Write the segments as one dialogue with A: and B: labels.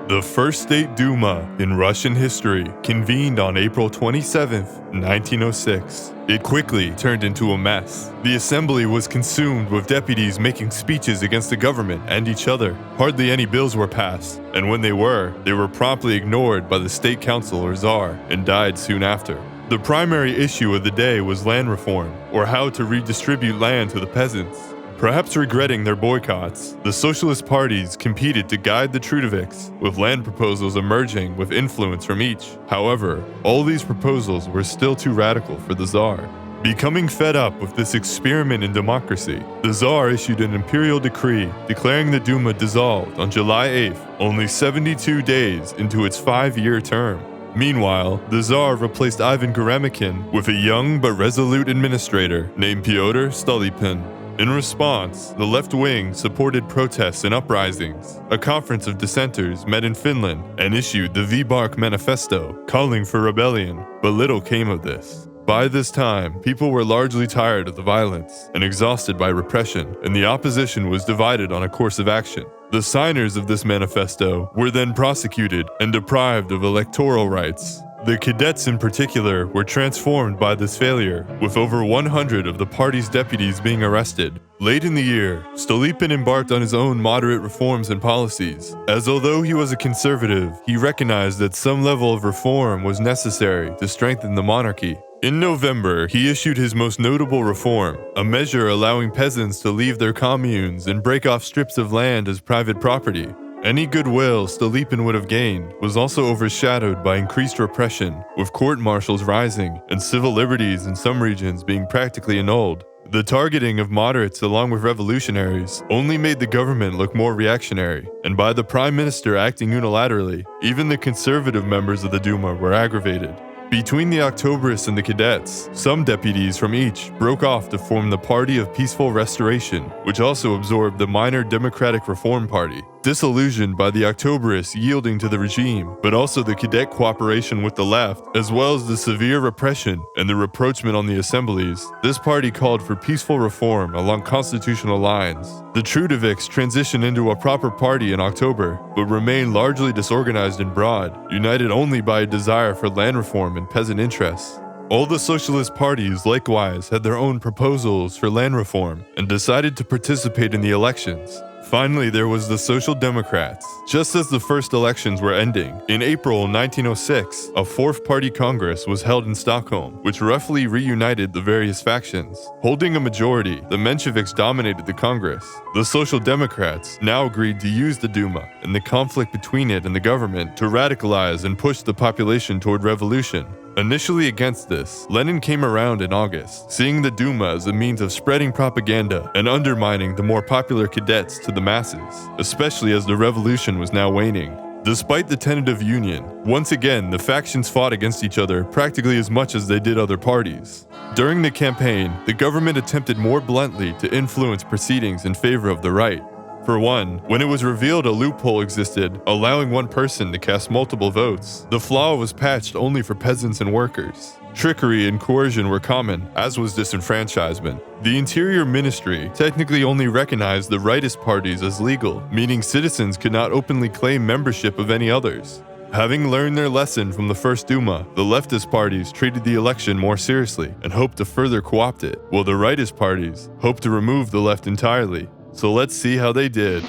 A: The First State Duma in Russian history convened on April 27, 1906. It quickly turned into a mess. The assembly was consumed with deputies making speeches against the government and each other. Hardly any bills were passed, and when they were promptly ignored by the state council or czar and died soon after. The primary issue of the day was land reform, or how to redistribute land to the peasants. Perhaps regretting their boycotts, the socialist parties competed to guide the Trudoviks, with land proposals emerging with influence from each. However, all these proposals were still too radical for the Tsar. Becoming fed up with this experiment in democracy, the Tsar issued an imperial decree declaring the Duma dissolved on July 8th, only 72 days into its 5-year term. Meanwhile, the Tsar replaced Ivan Goremykin with a young but resolute administrator named Pyotr Stolypin. In response, the left wing supported protests and uprisings. A conference of dissenters met in Finland and issued the Vyborg Manifesto, calling for rebellion, but little came of this. By this time, people were largely tired of the violence and exhausted by repression, and the opposition was divided on a course of action. The signers of this manifesto were then prosecuted and deprived of electoral rights. The cadets in particular were transformed by this failure, with over 100 of the party's deputies being arrested. Late in the year, Stolypin embarked on his own moderate reforms and policies, as although he was a conservative, he recognized that some level of reform was necessary to strengthen the monarchy. In November, he issued his most notable reform, a measure allowing peasants to leave their communes and break off strips of land as private property. Any goodwill Stolypin would have gained was also overshadowed by increased repression, with court-martials rising and civil liberties in some regions being practically annulled. The targeting of moderates along with revolutionaries only made the government look more reactionary, and by the prime minister acting unilaterally, even the conservative members of the Duma were aggravated. Between the Octoberists and the cadets, some deputies from each broke off to form the Party of Peaceful Restoration, which also absorbed the minor Democratic Reform Party. Disillusioned by the Octoberists yielding to the regime, but also the cadet cooperation with the left, as well as the severe repression and the rapprochement on the assemblies, this party called for peaceful reform along constitutional lines. The Trudoviks transitioned into a proper party in October, but remained largely disorganized and broad, united only by a desire for land reform and peasant interests. All the socialist parties likewise had their own proposals for land reform and decided to participate in the elections. Finally, there was the Social Democrats. Just as the first elections were ending, in April 1906, a fourth party congress was held in Stockholm, which roughly reunited the various factions. Holding a majority, the Mensheviks dominated the congress. The Social Democrats now agreed to use the Duma and the conflict between it and the government to radicalize and push the population toward revolution. Initially against this, Lenin came around in August, seeing the Duma as a means of spreading propaganda and undermining the more popular cadets to the masses, especially as the revolution was now waning. Despite the tentative union, once again the factions fought against each other practically as much as they did other parties. During the campaign, the government attempted more bluntly to influence proceedings in favor of the right. For one, when it was revealed a loophole existed, allowing one person to cast multiple votes, the flaw was patched only for peasants and workers. Trickery and coercion were common, as was disenfranchisement. The Interior Ministry technically only recognized the rightist parties as legal, meaning citizens could not openly claim membership of any others. Having learned their lesson from the First Duma, the leftist parties treated the election more seriously and hoped to further co-opt it, while the rightist parties hoped to remove the left entirely. So let's see how they did.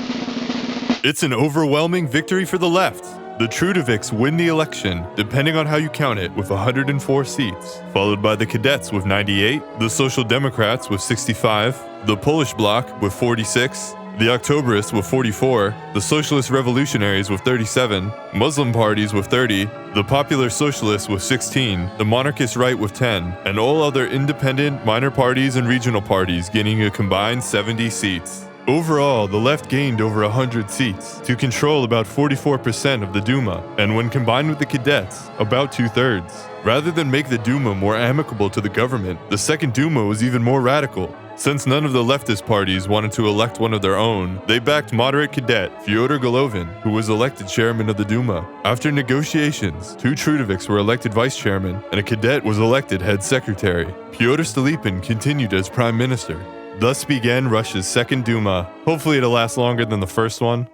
A: It's an overwhelming victory for the left. The Trudoviks win the election, depending on how you count it, with 104 seats, followed by the Cadets with 98, the Social Democrats with 65, the Polish Bloc with 46, the Octoberists with 44, the Socialist Revolutionaries with 37, Muslim parties with 30, the Popular Socialists with 16, the Monarchist Right with 10, and all other independent, minor parties and regional parties gaining a combined 70 seats. Overall, the left gained over 100 seats to control about 44% of the Duma, and when combined with the cadets, about 2/3. Rather than make the Duma more amicable to the government, the Second Duma was even more radical. Since none of the leftist parties wanted to elect one of their own, they backed moderate cadet Fyodor Golovin, who was elected chairman of the Duma. After negotiations, 2 Trudoviks were elected vice chairman, and a cadet was elected head secretary. Pyotr Stolypin continued as prime minister. Thus began Russia's Second Duma. Hopefully it'll last longer than the first one.